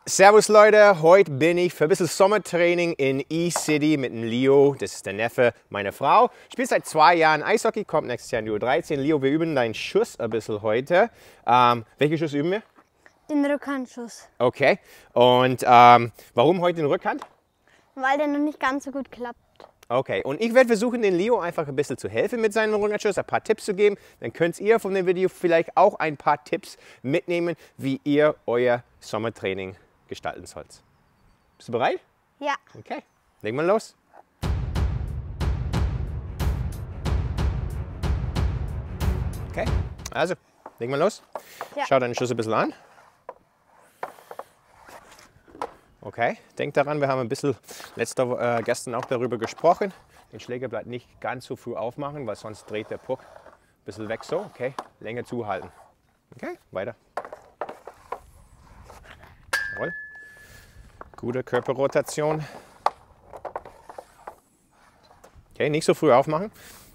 Servus Leute, heute bin ich für ein bisschen Sommertraining in E-City mit dem Leo. Das ist der Neffe meiner Frau. Ich spiele seit 2 Jahren Eishockey, kommt nächstes Jahr in die U13. Leo, wir üben deinen Schuss ein bisschen heute. Welchen Schuss üben wir? Den Rückhandschuss. Okay. Und warum heute den Rückhand? Weil der noch nicht ganz so gut klappt. Okay, und ich werde versuchen, den Leo einfach ein bisschen zu helfen mit seinem Rückhandschuss, ein paar Tipps zu geben. Dann könnt ihr von dem Video vielleicht auch ein paar Tipps mitnehmen, wie ihr euer Sommertraining gestalten sollt. Bist du bereit? Ja. Okay, legen wir los. Okay, also legen wir los. Ja. Schau deinen Schuss ein bisschen an. Okay, denk daran, wir haben ein bisschen gestern auch darüber gesprochen. Den Schlägerblatt nicht ganz so früh aufmachen, weil sonst dreht der Puck ein bisschen weg so. Okay, länger zuhalten. Okay, weiter. Jawohl. Gute Körperrotation. Okay, nicht so früh aufmachen.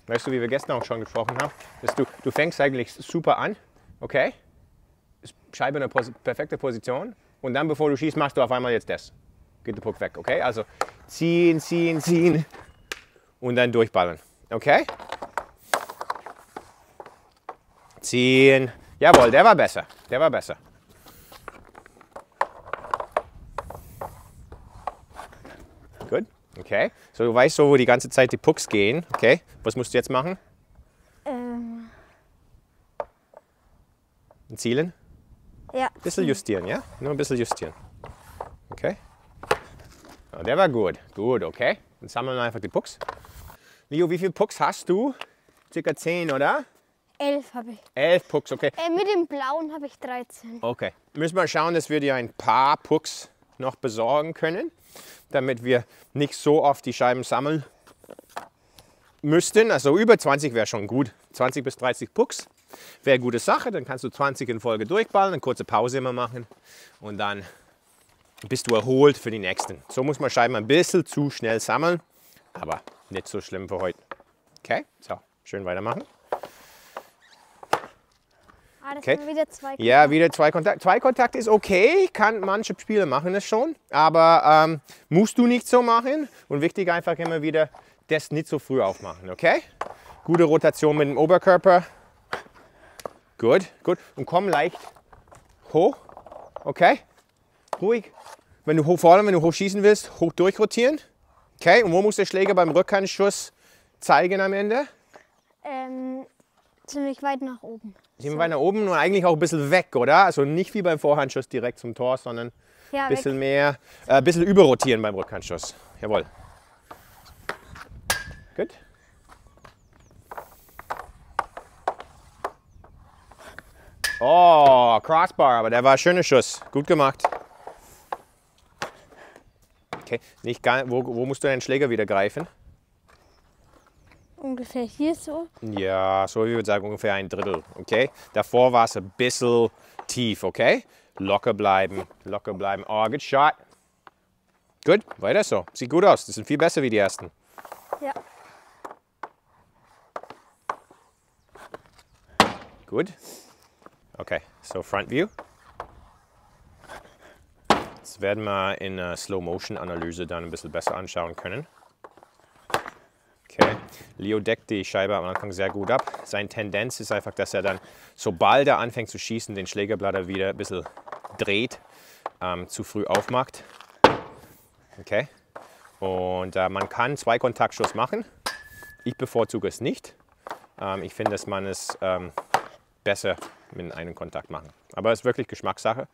Weißt du, wie wir gestern auch schon gesprochen haben, dass du fängst eigentlich super an. Okay, Scheibe in der perfekte Position. Und dann, bevor du schießt, machst du auf einmal jetzt das. Geht der Puck weg, okay? Also ziehen, ziehen, ziehen und dann durchballern, okay? Ziehen. Jawohl, der war besser. Der war besser. Gut, okay. So, du weißt so, wo die ganze Zeit die Pucks gehen, okay? Was musst du jetzt machen? Zielen? Ja. Ein bisschen justieren, ja? Nur ein bisschen justieren. Okay. Oh, der war gut. Gut, okay. Dann sammeln wir einfach die Pucks. Leo, wie viele Pucks hast du? Circa 10, oder? 11 habe ich. 11 Pucks, okay. Mit dem blauen habe ich 13. Okay. Müssen wir schauen, dass wir dir ein paar Pucks noch besorgen können, damit wir nicht so oft die Scheiben sammeln müssten. Also über 20 wäre schon gut. 20 bis 30 Pucks wäre eine gute Sache. Dann kannst du 20 in Folge durchballen, eine kurze Pause immer machen und dann bist du erholt für die nächsten. So muss man Scheiben ein bisschen zu schnell sammeln, aber nicht so schlimm für heute. Okay, so, schön weitermachen. Ah, das Okay. sind wieder 2. Ja, wieder 2 Kontakt. 2 Kontakt ist okay, manche Spieler machen das schon, aber musst du nicht so machen. Und wichtig einfach immer wieder, das nicht so früh aufmachen, okay? Gute Rotation mit dem Oberkörper. Gut, gut. Und komm leicht hoch, okay? Ruhig. Wenn du vor allem, wenn du hoch schießen willst, hoch durchrotieren. Okay, und wo muss der Schläger beim Rückhandschuss zeigen am Ende? Ziemlich weit nach oben. Ziemlich weit nach oben und eigentlich auch ein bisschen weg, oder? Also nicht wie beim Vorhandschuss direkt zum Tor, sondern Ja, ein bisschen mehr, ein bisschen überrotieren beim Rückhandschuss. Jawohl. Gut. Oh, Crossbar, aber der war ein schöner Schuss. Gut gemacht. Okay, wo musst du deinen Schläger wieder greifen? Ungefähr hier so. Ja, so wie ich würde sagen, ungefähr 1/3. Okay, davor war es ein bisschen tief, okay? Locker bleiben, locker bleiben. Oh, good shot. Gut, weiter so. Sieht gut aus. Das sind viel besser wie die ersten. Ja. Gut. Okay, so Front View. Das werden wir in einer Slow-Motion-Analyse dann ein bisschen besser anschauen können. Okay, Leo deckt die Scheibe am Anfang sehr gut ab. Seine Tendenz ist einfach, dass er dann, sobald er anfängt zu schießen, den Schlägerblatter wieder ein bisschen dreht, zu früh aufmacht. Okay, und man kann 2 Kontaktschuss machen. Ich bevorzuge es nicht. Ich finde, dass man es besser mit einem Kontakt machen. Aber es ist wirklich Geschmackssache.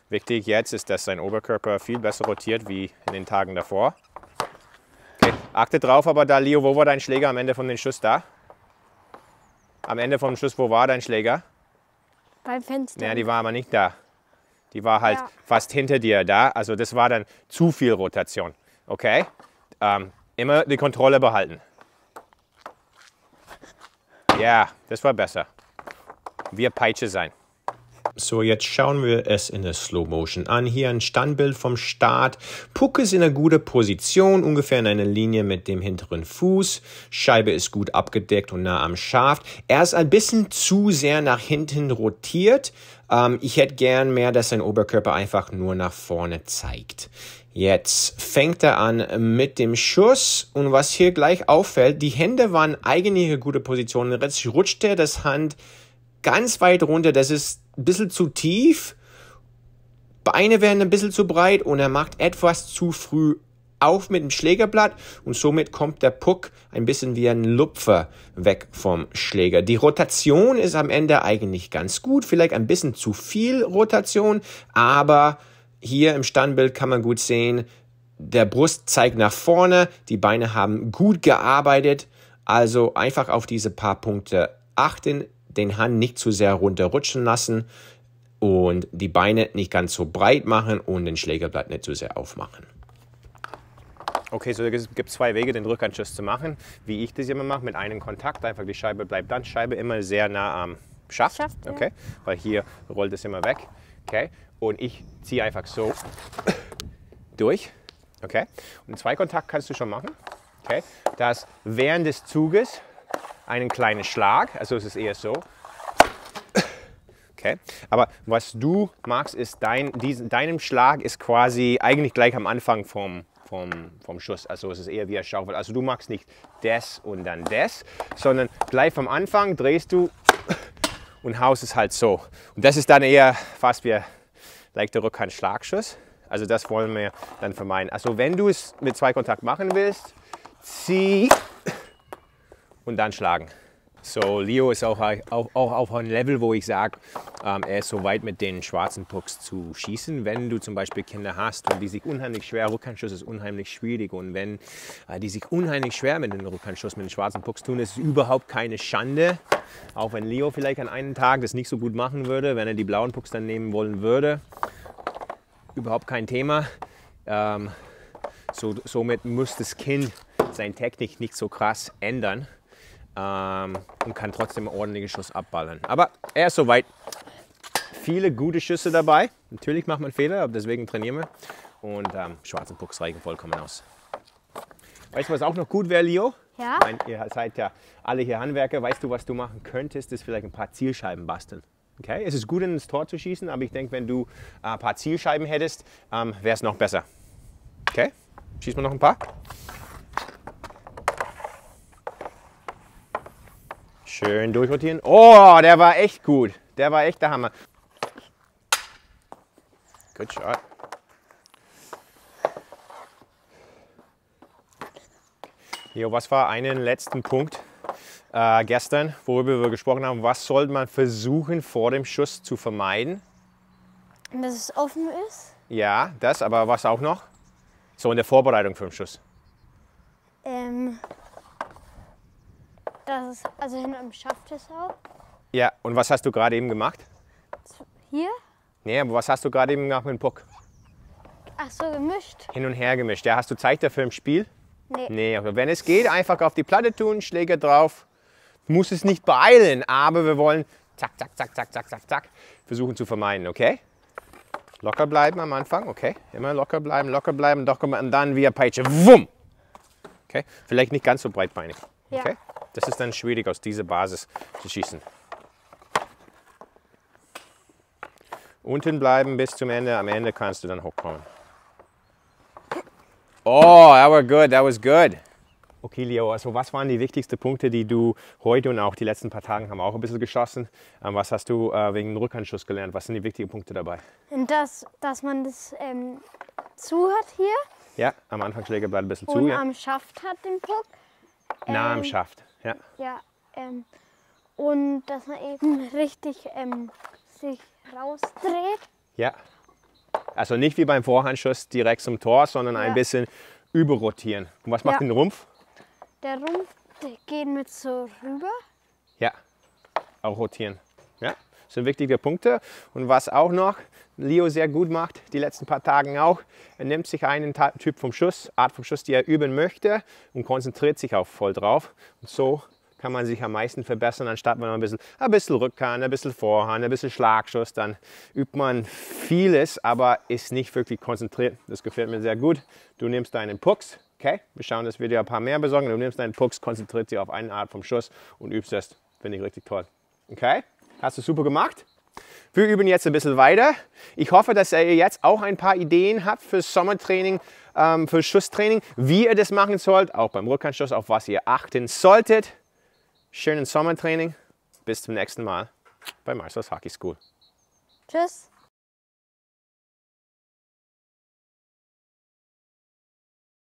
Wichtig jetzt ist, dass sein Oberkörper viel besser rotiert wie in den Tagen davor. Okay. Achte drauf, aber da, Leo, wo war dein Schläger am Ende von dem Schuss da? Am Ende vom Schuss, wo war dein Schläger? Beim Fenster. Ja, die war aber nicht da. Die war halt Ja. fast hinter dir da. Also das war dann zu viel Rotation. Okay? Immer die Kontrolle behalten. Ja, das war besser. Wir Peitsche sein. So, jetzt schauen wir es in der Slow Motion an. Hier ein Standbild vom Start. Puck ist in einer guten Position, ungefähr in einer Linie mit dem hinteren Fuß. Scheibe ist gut abgedeckt und nah am Schaft. Er ist ein bisschen zu sehr nach hinten rotiert. Ich hätte gern mehr, dass sein Oberkörper einfach nur nach vorne zeigt. Jetzt fängt er an mit dem Schuss und was hier gleich auffällt, die Hände waren eigentlich in gute Position. Jetzt rutscht er das Hand ganz weit runter, das ist ein bisschen zu tief, Beine werden ein bisschen zu breit und er macht etwas zu früh auf mit dem Schlägerblatt und somit kommt der Puck ein bisschen wie ein Lupfer weg vom Schläger. Die Rotation ist am Ende eigentlich ganz gut, vielleicht ein bisschen zu viel Rotation, aber hier im Standbild kann man gut sehen, der Brust zeigt nach vorne, die Beine haben gut gearbeitet, also einfach auf diese paar Punkte achten, den Hand nicht zu sehr runterrutschen lassen und die Beine nicht ganz so breit machen und den Schlägerblatt nicht zu sehr aufmachen. Okay, so es gibt zwei Wege, den Rückhandschuss zu machen, wie ich das immer mache, mit einem Kontakt, einfach die Scheibe bleibt dann, Scheibe immer sehr nah am Schaft, okay, weil hier rollt es immer weg, okay, und ich ziehe einfach so durch, okay, und Zweikontakt kannst du schon machen, okay, dass während des Zuges einen kleinen Schlag, also es ist eher so, okay, aber was du machst, ist deinem Schlag ist quasi eigentlich gleich am Anfang vom Schuss, also es ist eher wie ein Schaufel. Also du machst nicht das und dann das, sondern gleich vom Anfang drehst du und haust es halt so. Und das ist dann eher fast wie ein leichter Rückhand-Schlagschuss. Also das wollen wir dann vermeiden. Also wenn du es mit Zweikontakt machen willst, zieh und dann schlagen. So, Leo ist auch auf einem Level, wo ich sage, er ist so weit mit den schwarzen Pucks zu schießen. Wenn du zum Beispiel Kinder hast und die sich unheimlich schwer, Rückhandschuss ist unheimlich schwierig und wenn die sich unheimlich schwer mit dem Rückhandschuss, mit den schwarzen Pucks tun, ist es überhaupt keine Schande. Auch wenn Leo vielleicht an einem Tag das nicht so gut machen würde, wenn er die blauen Pucks dann nehmen wollen würde, überhaupt kein Thema. Somit muss das Kind seine Technik nicht so krass ändern. Und kann trotzdem einen ordentlichen Schuss abballern. Aber er ist soweit. Viele gute Schüsse dabei. Natürlich macht man Fehler, aber deswegen trainieren wir. Und schwarzen Pucks reichen vollkommen aus. Weißt du, was auch noch gut wäre, Leo? Ja. Ihr seid ja alle hier Handwerker. Weißt du, was du machen könntest? Ist vielleicht ein paar Zielscheiben basteln. Okay? Es ist gut, ins Tor zu schießen, aber ich denke, wenn du ein paar Zielscheiben hättest, wäre es noch besser. Okay? Schießen wir noch ein paar? Schön durchrotieren. Oh, der war echt gut. Der war echt der Hammer. Good shot. Jo, was war einen letzten Punkt gestern, worüber wir gesprochen haben? Was sollte man versuchen vor dem Schuss zu vermeiden? Dass es offen ist. Ja, das, aber was auch noch? So in der Vorbereitung für den Schuss. Das ist, also hinten am Schaft ist auch. Ja, und was hast du gerade eben gemacht? Hier? Nee, aber was hast du gerade eben gemacht mit dem Puck? Ach so, gemischt. Hin und her gemischt. Ja, hast du Zeit dafür im Spiel? Nee. Nee, aber wenn es geht, einfach auf die Platte tun, Schläger drauf. Muss es nicht beeilen, aber wir wollen zack, zack, zack, zack, zack, zack, zack versuchen zu vermeiden, okay? Locker bleiben am Anfang, okay? Immer locker bleiben, doch und dann wie eine Peitsche, wumm! Okay? Vielleicht nicht ganz so breitbeinig, okay? Ja. Das ist dann schwierig, aus dieser Basis zu schießen. Unten bleiben bis zum Ende. Am Ende kannst du dann hochkommen. Oh, that was good. Okay, Leo, also was waren die wichtigsten Punkte, die du heute und auch die letzten paar Tage haben auch ein bisschen geschossen? Was hast du wegen dem Rückhandschuss gelernt? Was sind die wichtigen Punkte dabei? Und dass man das zu hat hier. Ja, am Anfang Schlägerblatt ein bisschen Und zu. Ja. am Schaft hat den Puck. Nah am Schaft. Ja. Ja, und dass man eben richtig sich rausdreht. Ja. Also nicht wie beim Vorhandschuss direkt zum Tor, sondern ein bisschen überrotieren. Und was macht den Rumpf? Der Rumpf geht mit so rüber. Ja, auch rotieren. Ja, das sind wichtige Punkte. Und was auch noch Leo sehr gut macht, die letzten paar Tage auch, er nimmt sich einen Typ vom Schuss, Art vom Schuss, die er üben möchte und konzentriert sich auch voll drauf. Und so kann man sich am meisten verbessern, anstatt man ein bisschen Rückhand, ein bisschen Vorhand, ein bisschen Schlagschuss. Dann übt man vieles, aber ist nicht wirklich konzentriert. Das gefällt mir sehr gut. Du nimmst deinen Pucks, okay? Wir schauen, dass wir dir ein paar mehr besorgen. Du nimmst deinen Pucks, konzentriert dich auf eine Art vom Schuss und übst das. Finde ich richtig toll. Okay? Hast du super gemacht. Wir üben jetzt ein bisschen weiter. Ich hoffe, dass ihr jetzt auch ein paar Ideen habt für Sommertraining, für Schusstraining, wie ihr das machen sollt, auch beim Rückhandschuss, auf was ihr achten solltet. Schönen Sommertraining. Bis zum nächsten Mal bei Marcel's Hockey School. Tschüss.